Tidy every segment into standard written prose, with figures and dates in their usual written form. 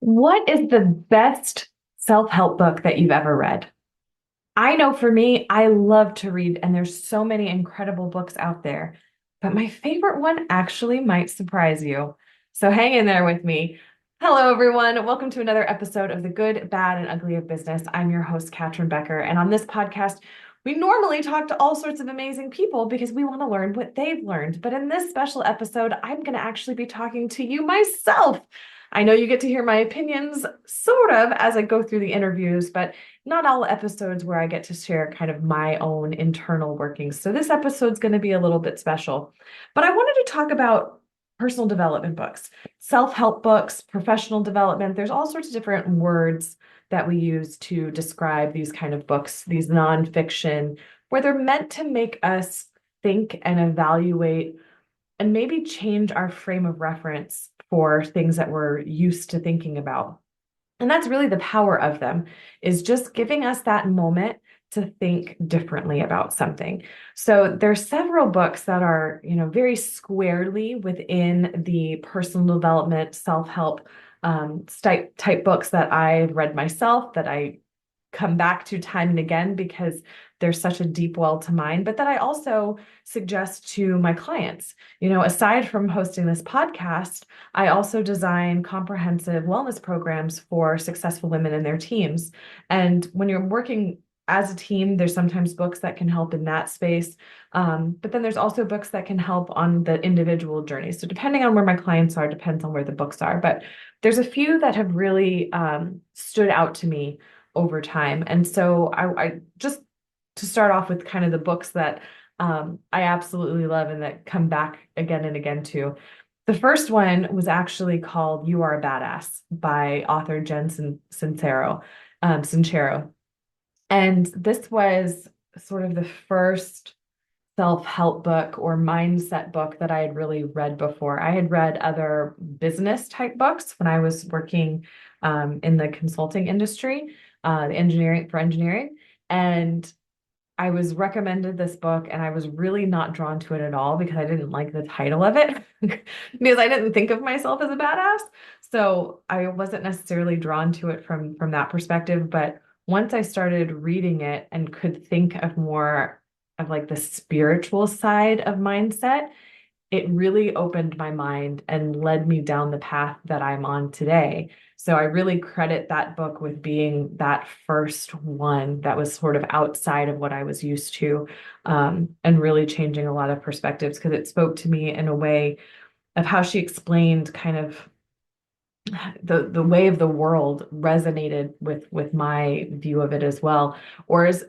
What is the best self-help book that you've ever read? I know for me, I love to read, and there's so many incredible books out there. But my favorite one actually might surprise you. So hang in there with me. Hello, everyone. Welcome to another episode of The Good, Bad, and Ugly of Business. I'm your host, Catryn Becker. And on this podcast, we normally talk to all sorts of amazing people because we want to learn what they've learned. But in this special episode, I'm going to actually be talking to you myself. I know you get to hear my opinions sort of as I go through the interviews, but not all episodes where I get to share kind of my own internal workings. So this episode's going to be a little bit special. But I wanted to talk about personal development books, self-help books, professional development. There's all sorts of different words that we use to describe these kind of books, these nonfiction, where they're meant to make us think and evaluate and maybe change our frame of reference for things that we're used to thinking about. And that's really the power of them, is just giving us that moment to think differently about something. So there's several books that are, very squarely within the personal development, self-help type books that I've read myself, that I come back to time and again because there's such a deep well to mine, but that I also suggest to my clients. Aside from hosting this podcast, I also design comprehensive wellness programs for successful women and their teams. And when you're working as a team, there's sometimes books that can help in that space. But then there's also books that can help on the individual journey. So depending on where my clients are, depends on where the books are. But there's a few that have really stood out to me over time. And so I just to start off with kind of the books that I absolutely love and that come back again and again to. The first one was actually called You Are a Badass by author Sincero. And this was sort of the first self-help book or mindset book that I had really read before. I had read other business type books when I was working in the consulting industry, engineering. And I was recommended this book and I was really not drawn to it at all because I didn't like the title of it because I didn't think of myself as a badass. So I wasn't necessarily drawn to it from that perspective. But once I started reading it and could think of more of like the spiritual side of mindset, it really opened my mind and led me down the path that I'm on today. So I really credit that book with being that first one that was sort of outside of what I was used to, and really changing a lot of perspectives because it spoke to me in a way of how she explained kind of the way of the world resonated with my view of it as well, or is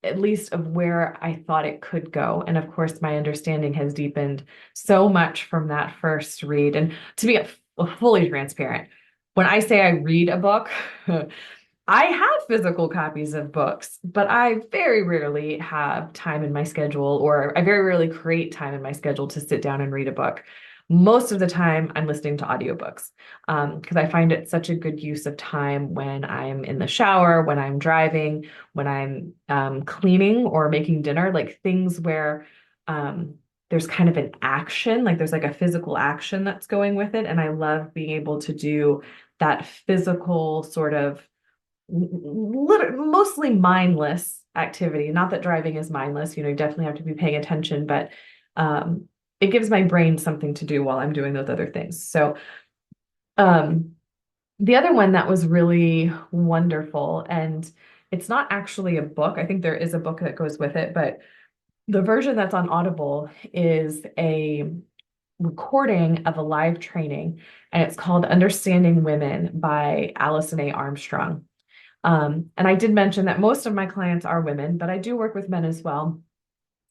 at least of where I thought it could go. And of course, my understanding has deepened so much from that first read. And to be fully transparent, when I say I read a book, I have physical copies of books, but I very rarely have time in my schedule, or I very rarely create time in my schedule to sit down and read a book. Most of the time, I'm listening to audiobooks because I find it such a good use of time when I'm in the shower, when I'm driving, when I'm cleaning or making dinner, like things where there's kind of an action, like there's like a physical action that's going with it. And I love being able to do that physical sort of mostly mindless activity. Not that driving is mindless, you definitely have to be paying attention, but it gives my brain something to do while I'm doing those other things. So um, the other one that was really wonderful, and it's not actually a book. I think there is a book that goes with it, but the version that's on Audible is a recording of a live training, and it's called Understanding Women by Allison A. Armstrong. And I did mention that most of my clients are women, but I do work with men as well.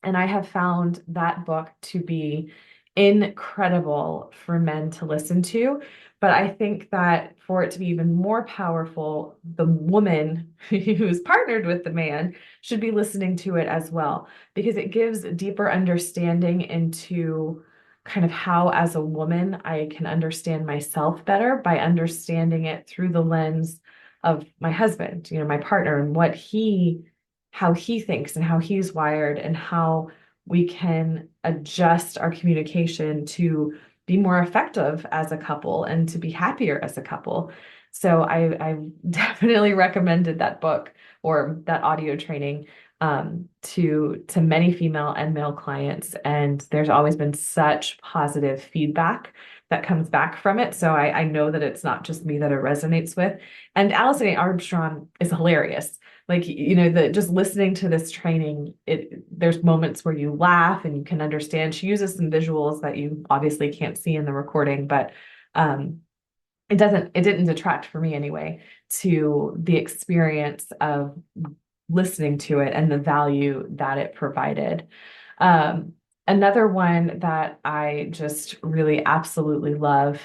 And I have found that book to be incredible for men to listen to. But I think that for it to be even more powerful, the woman who's partnered with the man should be listening to it as well, because it gives deeper understanding into kind of how, as a woman, I can understand myself better by understanding it through the lens of my husband, my partner, and how he thinks and how he's wired and how we can adjust our communication to be more effective as a couple and to be happier as a couple. So I definitely recommended that book or that audio training to many female and male clients. And there's always been such positive feedback that comes back from it. So I know that it's not just me that it resonates with. And Alison A. Armstrong is hilarious. Like, the just listening to this training, there's moments where you laugh and you can understand. She uses some visuals that you obviously can't see in the recording, but um, it didn't detract for me anyway to the experience of listening to it and the value that it provided. Um, Another one that I just really absolutely love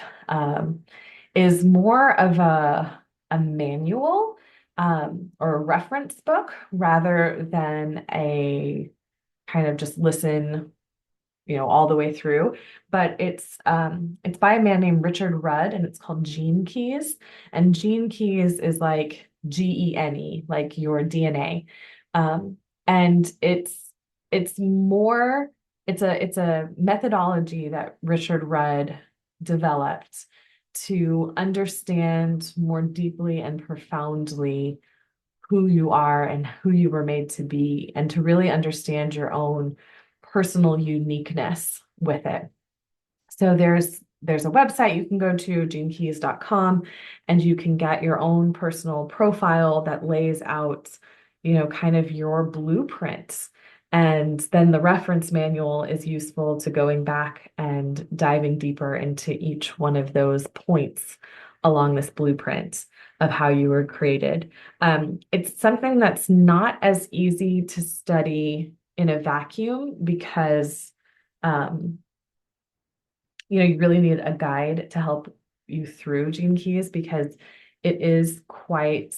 is more of a manual or a reference book rather than a kind of just listen all the way through. But it's by a man named Richard Rudd and it's called Gene Keys. And Gene Keys is like GENE, like your DNA. Um, and it's more it's a methodology that Richard Rudd developed to understand more deeply and profoundly who you are and who you were made to be, and to really understand your own personal uniqueness with it. So there's a website you can go to, genekeys.com, and you can get your own personal profile that lays out, kind of your blueprints. And then the reference manual is useful to going back and diving deeper into each one of those points along this blueprint of how you were created. It's something that's not as easy to study in a vacuum because um, you really need a guide to help you through Gene Keys because it is quite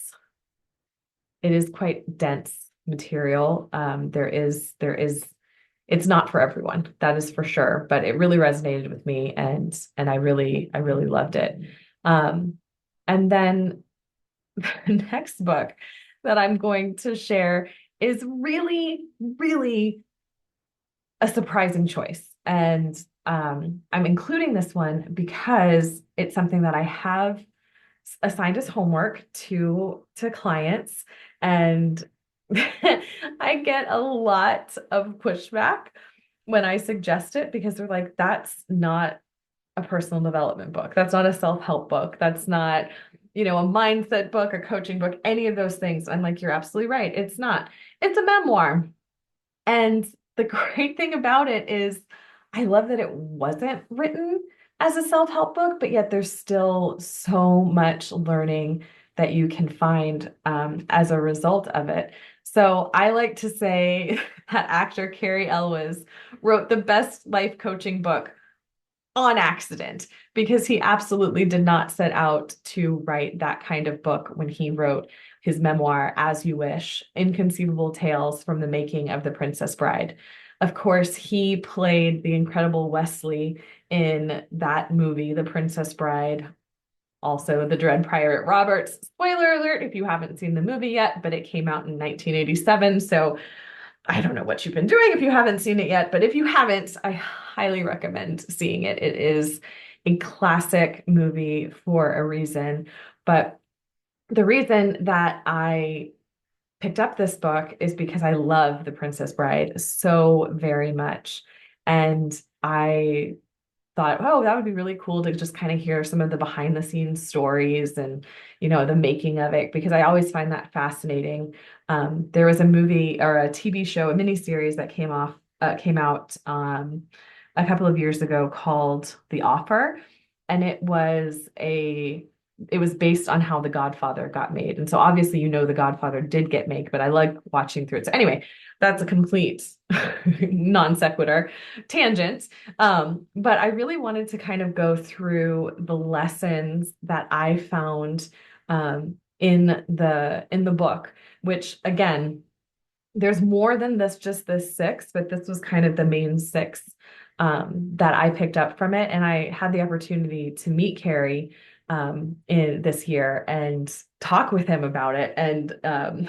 it is quite dense material. It's not for everyone, that is for sure, but it really resonated with me and I really loved it. Um, and then the next book that I'm going to share is really, really a surprising choice. And I'm including this one because it's something that I have assigned as homework to clients, and I get a lot of pushback when I suggest it because they're like, that's not a personal development book. That's not a self-help book. That's not, a mindset book, a coaching book, any of those things. I'm like, you're absolutely right. It's not. It's a memoir. And the great thing about it is I love that it wasn't written as a self-help book, but yet there's still so much learning that you can find as a result of it. So I like to say that actor Cary Elwes wrote the best life coaching book on accident because he absolutely did not set out to write that kind of book when he wrote his memoir, As You Wish, Inconceivable Tales from the Making of the Princess Bride. Of course, he played the incredible Wesley in that movie, The Princess Bride, also The Dread Pirate Roberts. Spoiler alert if you haven't seen the movie yet, but it came out in 1987. So I don't know what you've been doing if you haven't seen it yet, but if you haven't, I highly recommend seeing it. It is a classic movie for a reason. But the reason that I picked up this book is because I love The Princess Bride so very much. And I thought, oh, that would be really cool to just kind of hear some of the behind the scenes stories and, the making of it, because I always find that fascinating. There was a movie or a TV show, a miniseries that came out a couple of years ago called The Offer, and it was based on how The Godfather got made. And so obviously, The Godfather did get made, but I like watching through it. So anyway, that's a complete non sequitur tangent. But I really wanted to kind of go through the lessons that I found in the book, which again, there's more than just this six, but this was kind of the main six that I picked up from it. And I had the opportunity to meet Cary in this year and talk with him about it. And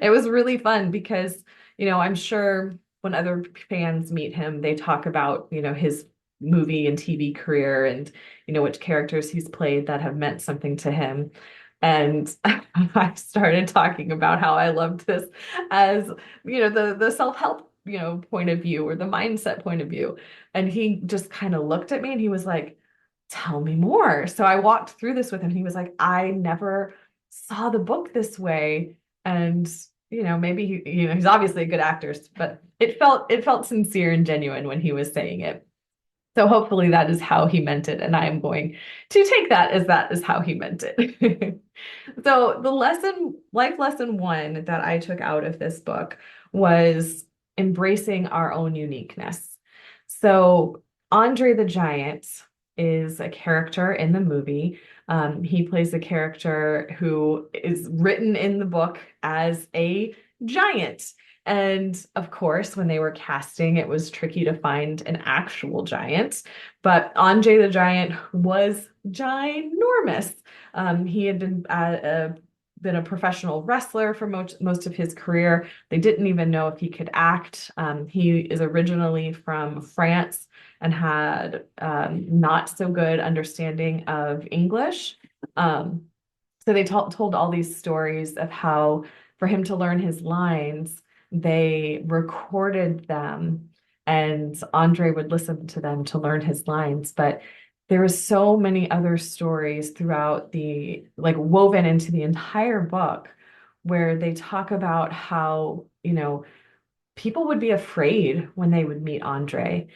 it was really fun because, I'm sure when other fans meet him, they talk about, his movie and TV career and, which characters he's played that have meant something to him. And I started talking about how I loved this as, the self-help, point of view or the mindset point of view. And he just kind of looked at me and he was like, tell me more. So I walked through this with him. He was like, I never saw the book this way. And, maybe he's obviously a good actor, but it felt sincere and genuine when he was saying it. So hopefully that is how he meant it. And I am going to take that is how he meant it. So the life lesson one that I took out of this book was embracing our own uniqueness. So Andre the Giant is a character in the movie. He plays a character who is written in the book as a giant. And of course, when they were casting, it was tricky to find an actual giant. But Andre the Giant was ginormous. He had been a professional wrestler for most of his career. They didn't even know if he could act. He is originally from France and had not so good understanding of English. So they told all these stories of how for him to learn his lines, they recorded them and Andre would listen to them to learn his lines. But there were so many other stories throughout like woven into the entire book where they talk about how, people would be afraid when they would meet Andre,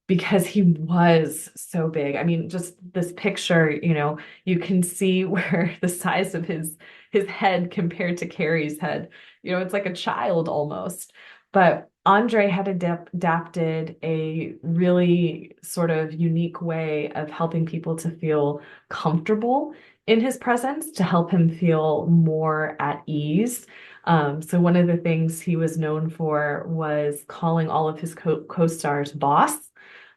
because he was so big. I mean, just this picture, you can see where the size of his head compared to Cary's head, it's like a child almost. But Andre had adapted a really sort of unique way of helping people to feel comfortable in his presence, to help him feel more at ease. So one of the things he was known for was calling all of his co-stars boss,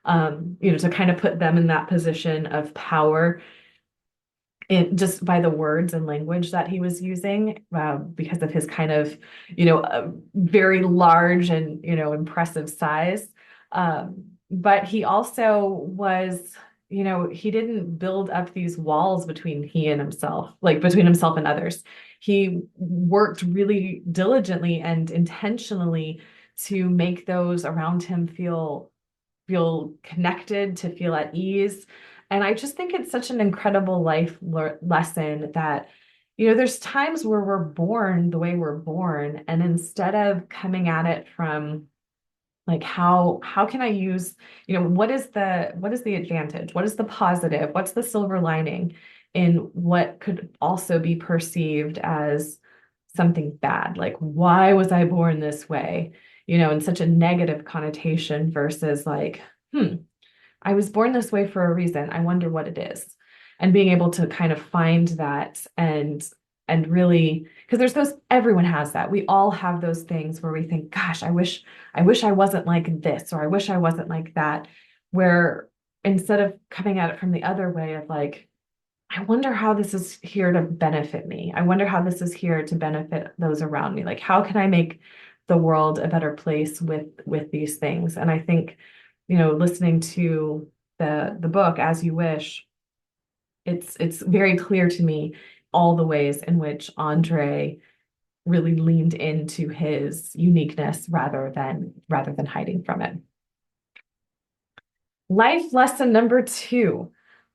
to kind of put them in that position of power just by the words and language that he was using, because of his kind of, very large and, impressive size. But he also was, he didn't build up these walls between between himself and others. He worked really diligently and intentionally to make those around him feel connected, to feel at ease. And I just think it's such an incredible life lesson that, there's times where we're born the way we're born, and instead of coming at it from like how can I use, what is the advantage? What is the positive? What's the silver lining in what could also be perceived as something bad? Like, why was I born this way? In such a negative connotation versus like, I was born this way for a reason. I wonder what it is. And being able to kind of find that and really, because everyone has that. We all have those things where we think, gosh, I wish I wasn't like this, or I wish I wasn't like that. Where instead of coming at it from the other way of like, I wonder how this is here to benefit me. I wonder how this is here to benefit those around me. Like, how can I make the world a better place with these things? And I think, listening to the book As You Wish, it's very clear to me all the ways in which Andre really leaned into his uniqueness rather than hiding from it. Life lesson number 2,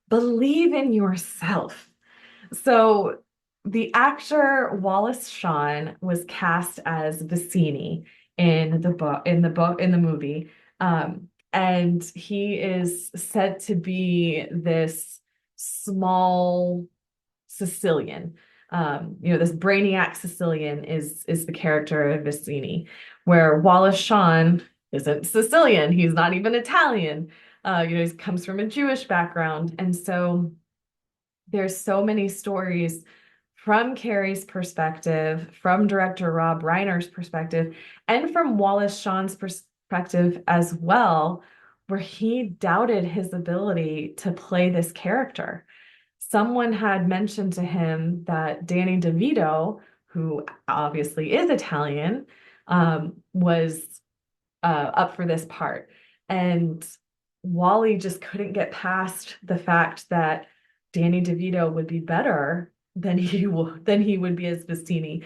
believe in yourself. So the actor Wallace Shawn was cast as Vicini in the movie. And he is said to be this small Sicilian. This brainiac Sicilian is the character of Vicini, where Wallace Shawn isn't Sicilian. He's not even Italian. He comes from a Jewish background. And so there's so many stories from Cary's perspective, from director Rob Reiner's perspective, and from Wallace Shawn's perspective as well, where he doubted his ability to play this character. Someone had mentioned to him that Danny DeVito, who obviously is Italian, was up for this part. And Wally just couldn't get past the fact that Danny DeVito would be better than he would be as Vestini.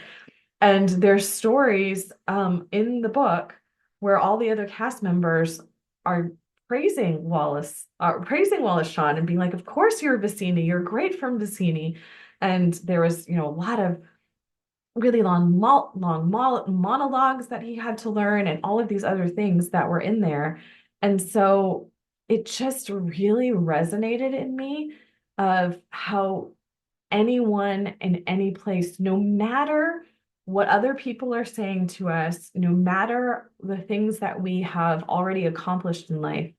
And there's stories in the book where all the other cast members are praising Wallace Shawn and being like, "Of course you're Vicini, you're great from Vicini." And there was, a lot of really monologues that he had to learn, and all of these other things that were in there. And so it just really resonated in me of how anyone in any place, no matter what other people are saying to us, no matter the things that we have already accomplished in life,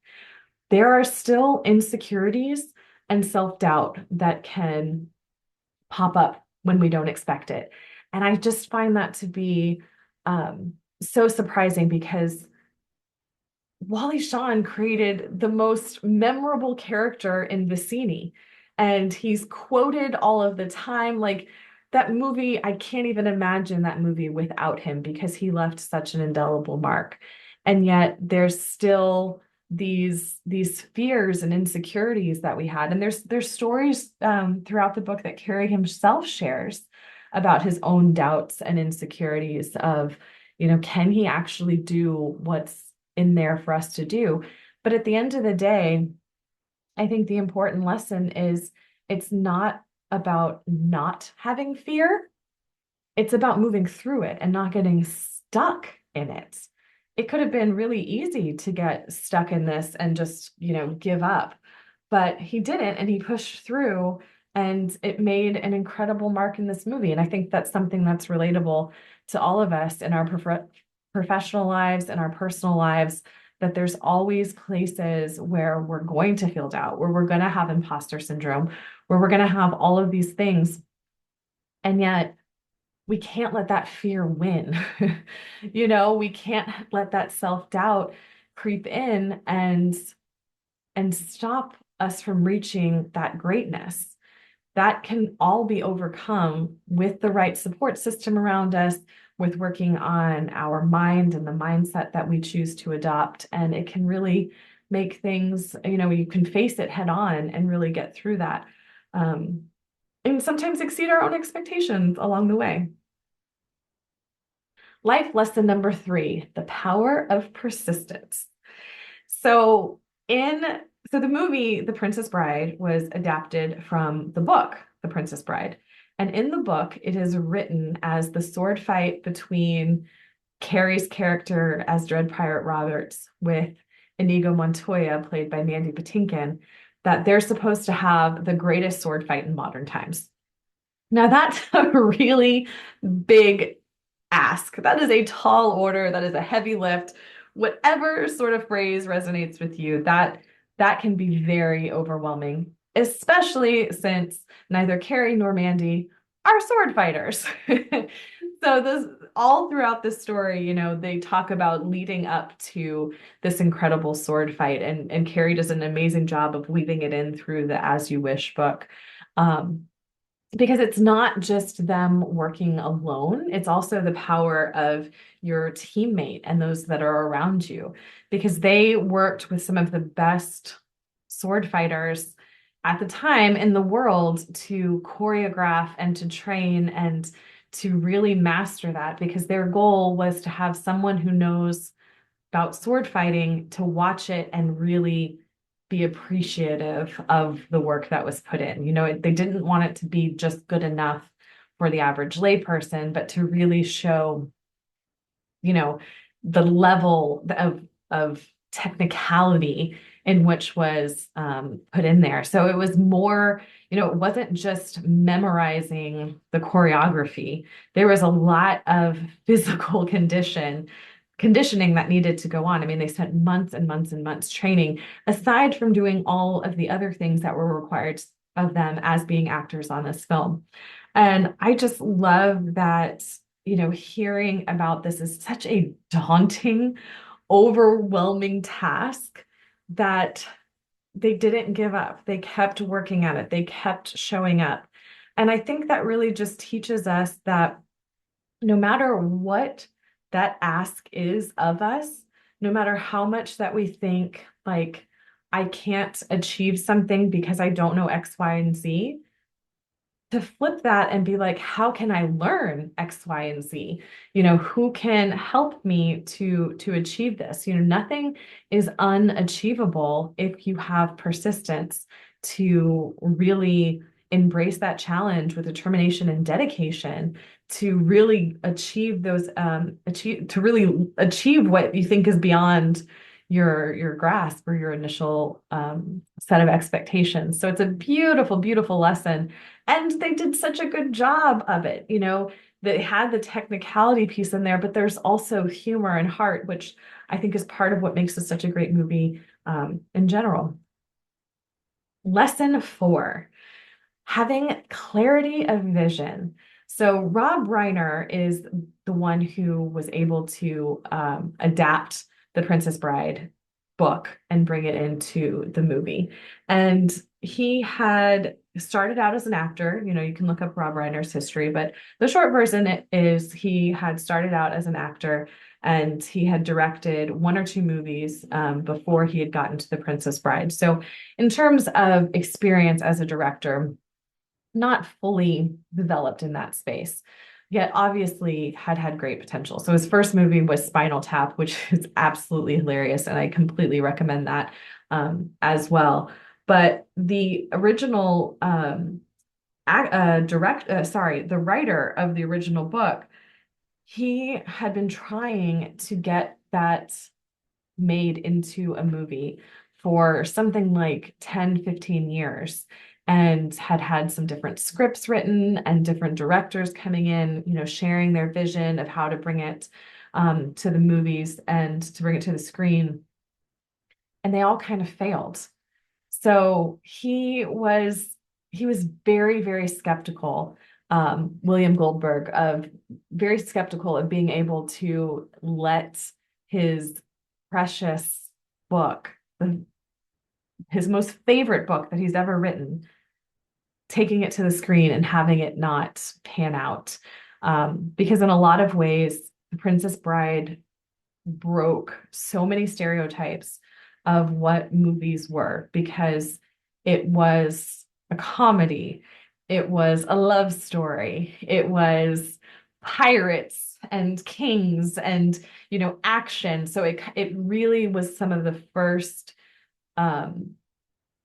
there are still insecurities and self-doubt that can pop up when we don't expect it. And I just find that to be so surprising, because Wally Shawn created the most memorable character in Vicini, and he's quoted all of the time. Like, that movie, I can't even imagine that movie without him, because he left such an indelible mark. And yet there's still these fears and insecurities that we had. And there's stories throughout the book that Cary himself shares about his own doubts and insecurities of, can he actually do what's in there for us to do? But at the end of the day, I think the important lesson is it's not about not having fear. It's about moving through it and not getting stuck in it. It could have been really easy to get stuck in this and just, give up. But he didn't, and he pushed through, and it made an incredible mark in this movie. And I think that's something that's relatable to all of us in our professional lives and our personal lives, that there's always places where we're going to feel doubt, where we're going to have imposter syndrome, where we're going to have all of these things. And yet we can't let that fear win. We can't let that self-doubt creep in and stop us from reaching that greatness. That can all be overcome with the right support system around us, with working on our mind and the mindset that we choose to adopt. And it can really make things, you can face it head on and really get through that. And sometimes exceed our own expectations along the way. Life lesson number 3, the power of persistence. So in so the movie The Princess Bride was adapted from the book The Princess Bride. And in the book, it is written as the sword fight between Carrie's character as Dread Pirate Roberts with Inigo Montoya, played by Mandy Patinkin, that they're supposed to have the greatest sword fight in modern times. Now, that's a really big ask. That is a tall order. That is a heavy lift. Whatever sort of phrase resonates with you, that can be very overwhelming, especially since neither Cary nor Mandy are sword fighters. So this all throughout the story, they talk about leading up to this incredible sword fight, and Cary does an amazing job of weaving it in through the As You Wish book. Because it's not just them working alone, it's also the power of your teammate and those that are around you, because they worked with some of the best sword fighters at the time in the world to choreograph and to train and to really master that, because their goal was to have someone who knows about sword fighting to watch it and really be appreciative of the work that was put in. They didn't want it to be just good enough for the average layperson, but to really show, the level of technicality in which was put in there. So it was more, it wasn't just memorizing the choreography. There was a lot of physical conditioning that needed to go on. I mean, they spent months and months and months training, aside from doing all of the other things that were required of them as being actors on this film. And I just love that, hearing about this is such a daunting, overwhelming task, that they didn't give up. They kept working at it. They kept showing up. And I think that really just teaches us that no matter what that ask is of us, no matter how much that we think like, I can't achieve something because I don't know X, Y, and Z, to flip that and be like, how can I learn X, Y, and Z? Who can help me to achieve this? Nothing is unachievable if you have persistence to really embrace that challenge with determination and dedication to really achieve what you think is beyond your grasp or your initial set of expectations. So it's a beautiful, beautiful lesson. And they did such a good job of it. They had the technicality piece in there, but there's also humor and heart, which I think is part of what makes this such a great movie in general. Lesson 4, having clarity of vision. So Rob Reiner is the one who was able to adapt the Princess Bride book and bring it into the movie. And he had started out as an actor. You can look up Rob Reiner's history, but the short version is he had started out as an actor and he had directed 1 or 2 movies before he had gotten to The Princess Bride. So in terms of experience as a director, not fully developed in that space, yet obviously had great potential. So his first movie was Spinal Tap, which is absolutely hilarious, and I completely recommend that as well. But the original the writer of the original book, he had been trying to get that made into a movie for something like 10, 15 years and had some different scripts written and different directors coming in, sharing their vision of how to bring it to the movies and to bring it to the screen. And they all kind of failed. So he was very, very skeptical, William Goldberg, of very skeptical of being able to let his precious book, his most favorite book that he's ever written, taking it to the screen and having it not pan out. Because in a lot of ways, The Princess Bride broke so many stereotypes of what movies were, because it was a comedy, it was a love story, it was pirates and kings and action. So it really was some of the first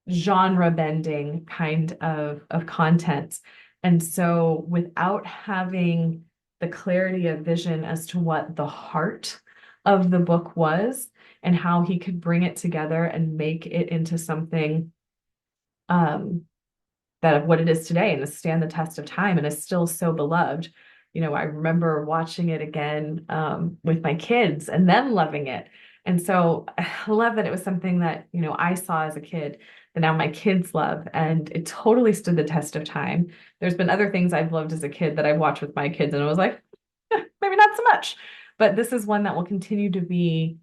genre bending kind of content. And so without having the clarity of vision as to what the heart of the book was and how he could bring it together and make it into something that of what it is today and to stand the test of time and is still so beloved. I remember watching it again with my kids and them loving it. And so I love that it was something that, I saw as a kid that now my kids love, and it totally stood the test of time. There's been other things I've loved as a kid that I've watched with my kids and I was like, maybe not so much. But this is one that will continue to be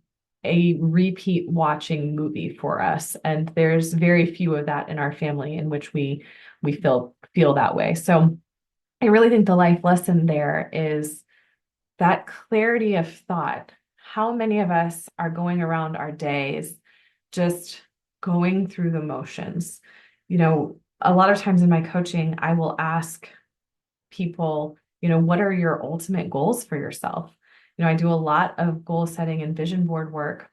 a repeat watching movie for us. And there's very few of that in our family in which we feel that way. So I really think the life lesson there is that clarity of thought. How many of us are going around our days just going through the motions? A lot of times in my coaching, I will ask people, what are your ultimate goals for yourself? I do a lot of goal setting and vision board work.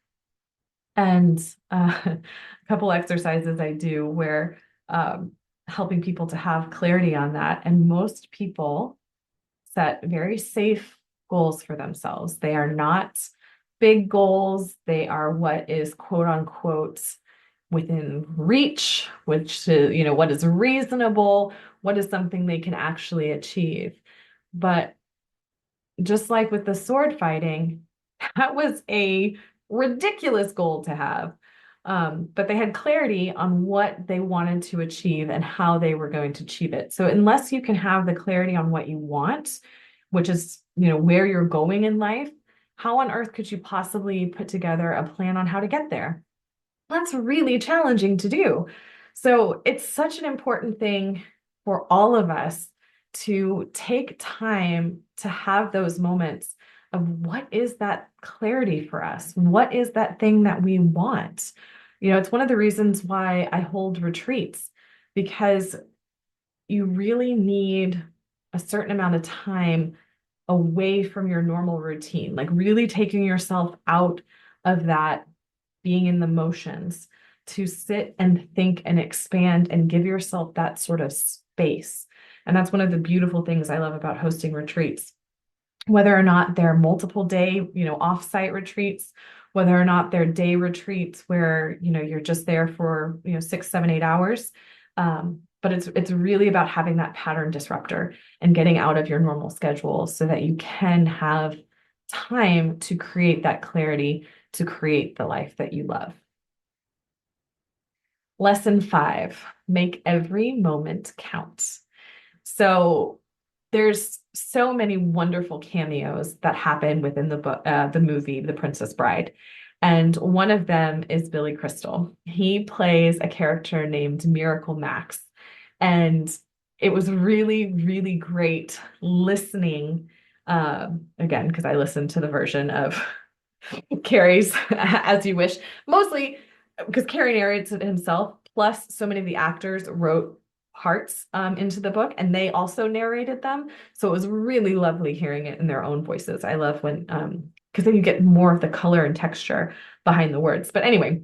And a couple exercises I do where helping people to have clarity on that. And most people set very safe goals for themselves. They are not big goals. They are what is quote unquote within reach, which, what is reasonable, what is something they can actually achieve. But just like with the sword fighting, that was a ridiculous goal to have. But they had clarity on what they wanted to achieve and how they were going to achieve it. So unless you can have the clarity on what you want, which is, where you're going in life, how on earth could you possibly put together a plan on how to get there? That's really challenging to do. So it's such an important thing for all of us to take time to have those moments of what is that clarity for us? What is that thing that we want? It's one of the reasons why I hold retreats because you really need a certain amount of time away from your normal routine, like really taking yourself out of that being in the motions to sit and think and expand and give yourself that sort of space. And that's one of the beautiful things I love about hosting retreats, whether or not they're multiple day, offsite retreats, whether or not they're day retreats where, you're just there for, 6, 7, 8 hours. But it's really about having that pattern disruptor and getting out of your normal schedule so that you can have time to create that clarity, to create the life that you love. Lesson 5, make every moment count. So there's so many wonderful cameos that happen within the book, the movie, The Princess Bride. And one of them is Billy Crystal. He plays a character named Miracle Max. And it was really, really great listening, again, because I listened to the version of Cary's As You Wish, mostly because Cary narrates it himself, plus so many of the actors wrote parts into the book and they also narrated them. So it was really lovely hearing it in their own voices. I love when, because then you get more of the color and texture behind the words. But anyway,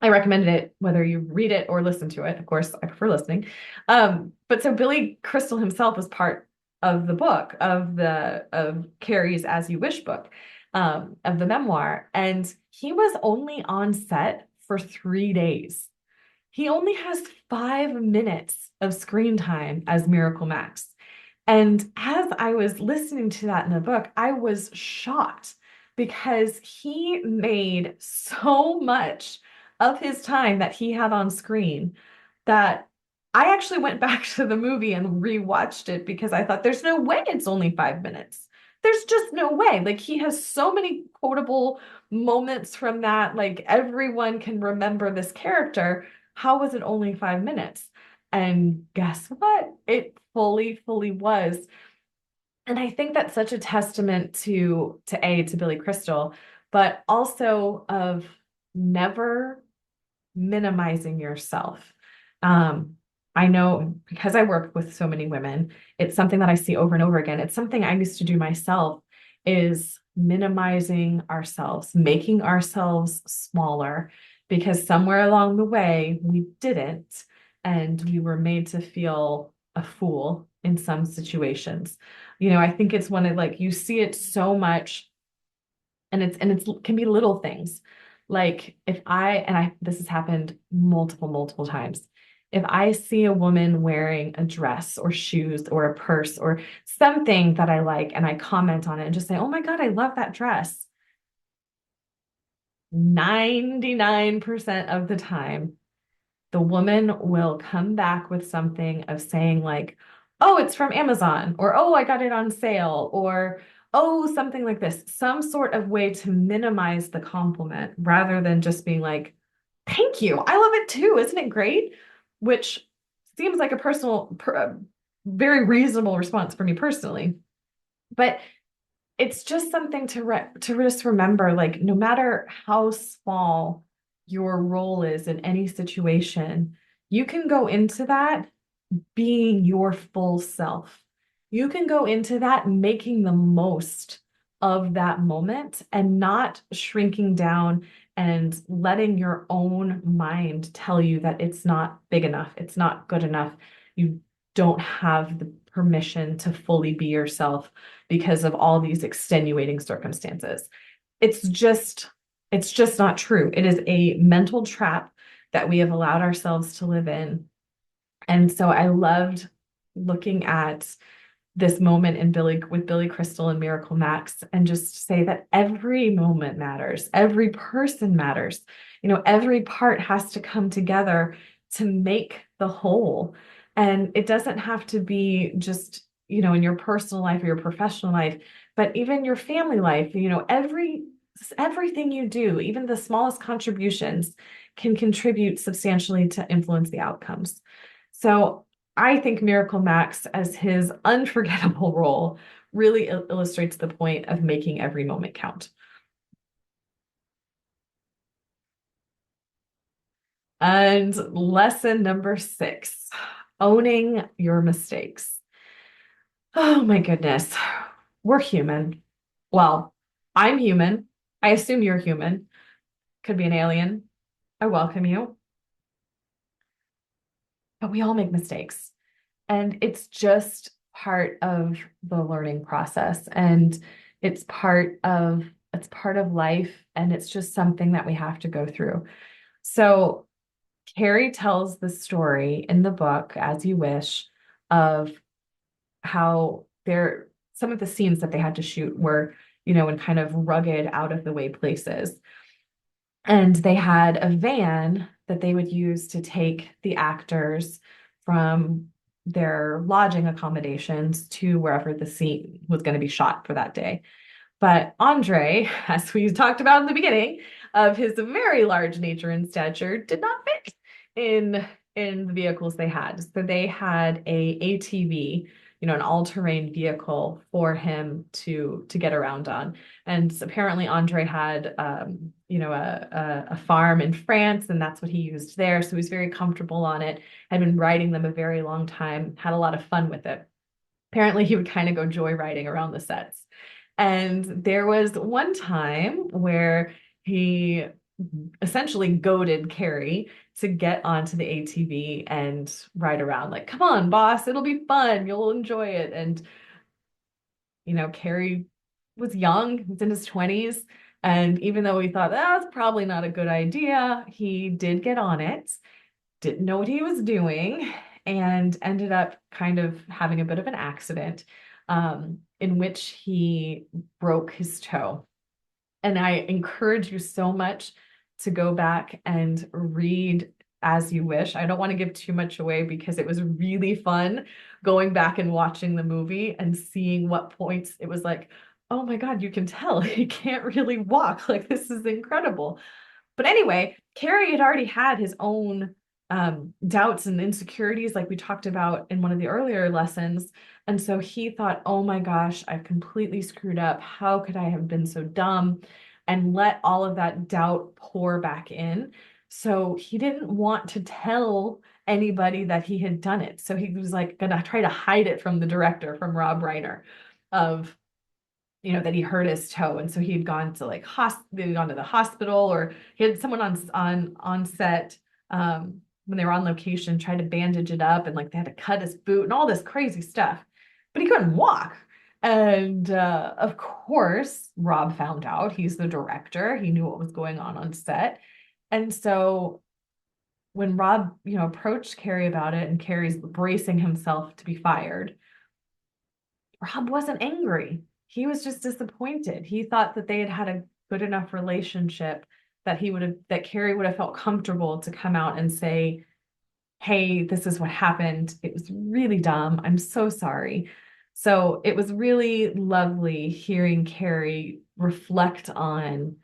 I recommended it whether you read it or listen to it. Of course, I prefer listening. But so Billy Crystal himself was part of the book of Cary's As You Wish book, of the memoir, and he was only on set for 3 days. He only has 5 minutes of screen time as Miracle Max. And as I was listening to that in the book, I was shocked because he made so much of his time that he had on screen that I actually went back to the movie and rewatched it because I thought there's no way it's only 5 minutes. There's just no way. Like he has so many quotable moments from that. Like everyone can remember this character. How was it only 5 minutes? And guess what? It fully, fully was. And I think that's such a testament to Billy Crystal, but also of never minimizing yourself. Um, I know because I work with so many women, it's something that I see over and over again. It's something I used to do myself is minimizing ourselves, making ourselves smaller because somewhere along the way we didn't, and we were made to feel a fool in some situations. I think it's one of like you see it so much and it's can be little things. Like if I this has happened multiple times. If I see a woman wearing a dress or shoes or a purse or something that I like and I comment on it and just say, "Oh my God, I love that dress." 99% of the time, the woman will come back with something of saying like, "Oh, it's from Amazon," or "Oh, I got it on sale," or "Oh, something like this," some sort of way to minimize the compliment rather than just being like, "Thank you. I love it too. Isn't it great?" Which seems like very reasonable response for me personally. But it's just something to just remember, like no matter how small your role is in any situation, you can go into that being your full self. You can go into that making the most of that moment and not shrinking down and letting your own mind tell you that it's not big enough, it's not good enough. You don't have the permission to fully be yourself because of all these extenuating circumstances. It's just it's just not true. It is a mental trap that we have allowed ourselves to live in, and so I loved looking at this moment in Billy Crystal and Miracle Max and just say that every moment matters. Every person matters. Every part has to come together to make the whole. And it doesn't have to be just, in your personal life or your professional life, but even your family life, everything you do, even the smallest contributions can contribute substantially to influence the outcomes. So I think Miracle Max, as his unforgettable role, really illustrates the point of making every moment count. And lesson number 6, owning your mistakes. Oh my goodness. We're human. Well, I'm human. I assume you're human. Could be an alien. I welcome you. But we all make mistakes. And it's just part of the learning process. And it's it's part of life. And it's just something that we have to go through. So Cary tells the story in the book, As You Wish, of how some of the scenes that they had to shoot were, in kind of rugged, out of the way places. And they had a van that they would use to take the actors from their lodging accommodations to wherever the scene was going to be shot for that day. But Andre, as we talked about in the beginning, of his very large nature and stature, did not fit in in the vehicles they had. So they had a ATV, an all-terrain vehicle for him to get around on. And apparently Andre had a farm in France, and that's what he used there. So he was very comfortable on it, had been riding them a very long time, had a lot of fun with it. Apparently he would kind of go joyriding around the sets. And there was one time where he essentially goaded Cary to get onto the ATV and ride around. Like, come on, boss, it'll be fun. You'll enjoy it. And, Cary was young, he was in his 20s. And even though he thought that's probably not a good idea, he did get on it, didn't know what he was doing, and ended up kind of having a bit of an accident in which he broke his toe. And I encourage you so much to go back and read As You Wish. I don't want to give too much away because it was really fun going back and watching the movie and seeing what points it was like, oh my God, you can tell he can't really walk. Like, this is incredible. But anyway, Cary had already had his own doubts and insecurities, like we talked about in one of the earlier lessons. And so he thought, oh my gosh, I've completely screwed up. How could I have been so dumb? And let all of that doubt pour back in. So he didn't want to tell anybody that he had done it. So he was like going to try to hide it from the director, from Rob Reiner, of that he hurt his toe. And so he had gone to he'd gone to the hospital, or he had someone on set when they were on location, tried to bandage it up, and like they had to cut his boot and all this crazy stuff. But he couldn't walk. And of course, Rob found out. He's the director. He knew what was going on set. And so when Rob, approached Cary about it, and Cary's bracing himself to be fired, Rob wasn't angry. He was just disappointed. He thought that they had had a good enough relationship that Cary would have felt comfortable to come out and say, hey, this is what happened. It was really dumb. I'm so sorry. So it was really lovely hearing Cary reflect on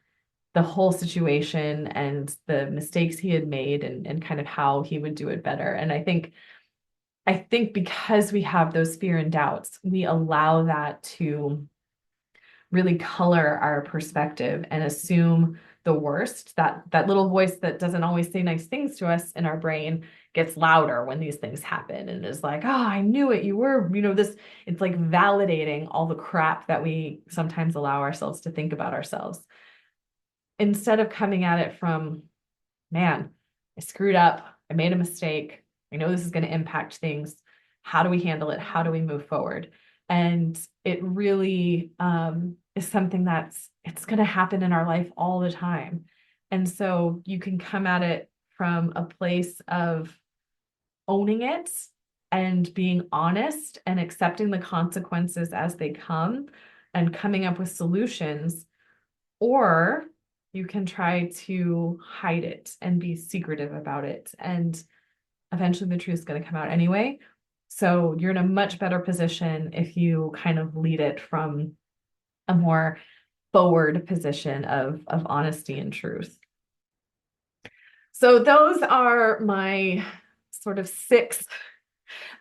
the whole situation and the mistakes he had made, and kind of how he would do it better. And I think because we have those fear and doubts, we allow that to really color our perspective and assume the worst. That little voice that doesn't always say nice things to us in our brain gets louder when these things happen, and is like, oh, I knew it. You were, this, it's like validating all the crap that we sometimes allow ourselves to think about ourselves. Instead of coming at it from, man, I screwed up. I made a mistake. I know this is going to impact things. How do we handle it? How do we move forward? And it really is something it's going to happen in our life all the time. And so you can come at it from a place of owning it and being honest and accepting the consequences as they come and coming up with solutions, or you can try to hide it and be secretive about it. And eventually the truth is going to come out anyway. So you're in a much better position if you kind of lead it from a more forward position of honesty and truth. So those are my sort of 6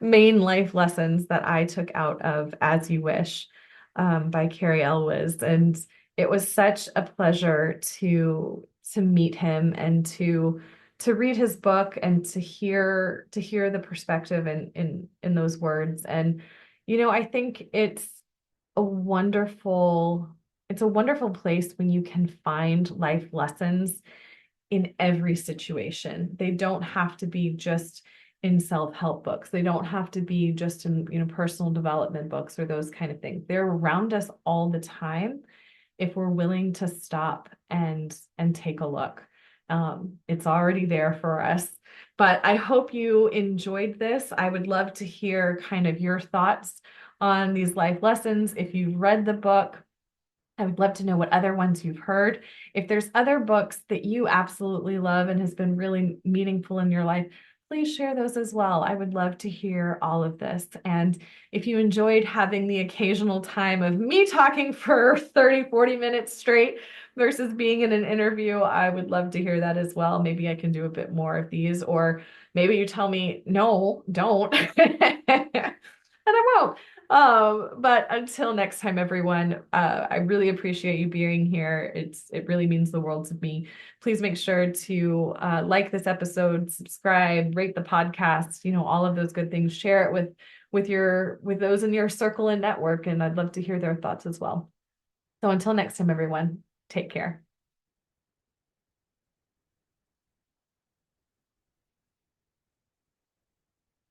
main life lessons that I took out of As You Wish by Cary Elwes. And it was such a pleasure to meet him and to to read his book and to hear the perspective in those words. And I think a wonderful it's a wonderful place when you can find life lessons in every situation. They don't have to be just in self-help books. They don't have to be just in, personal development books or those kind of things. They're around us all the time if we're willing to stop and take a look. It's already there for us. But I hope you enjoyed this. I would love to hear kind of your thoughts on these life lessons. If you've read the book, I would love to know what other ones you've heard. If there's other books that you absolutely love and has been really meaningful in your life, please share those as well. I would love to hear all of this. And if you enjoyed having the occasional time of me talking for 30, 40 minutes straight versus being in an interview, I would love to hear that as well. Maybe I can do a bit more of these, or maybe you tell me, no, don't. And I won't. But until next time, everyone, I really appreciate you being here. It really means the world to me. Please make sure to like this episode, subscribe, rate the podcast, all of those good things. Share it with those in your circle and network, and I'd love to hear their thoughts as well. So until next time, everyone, take care.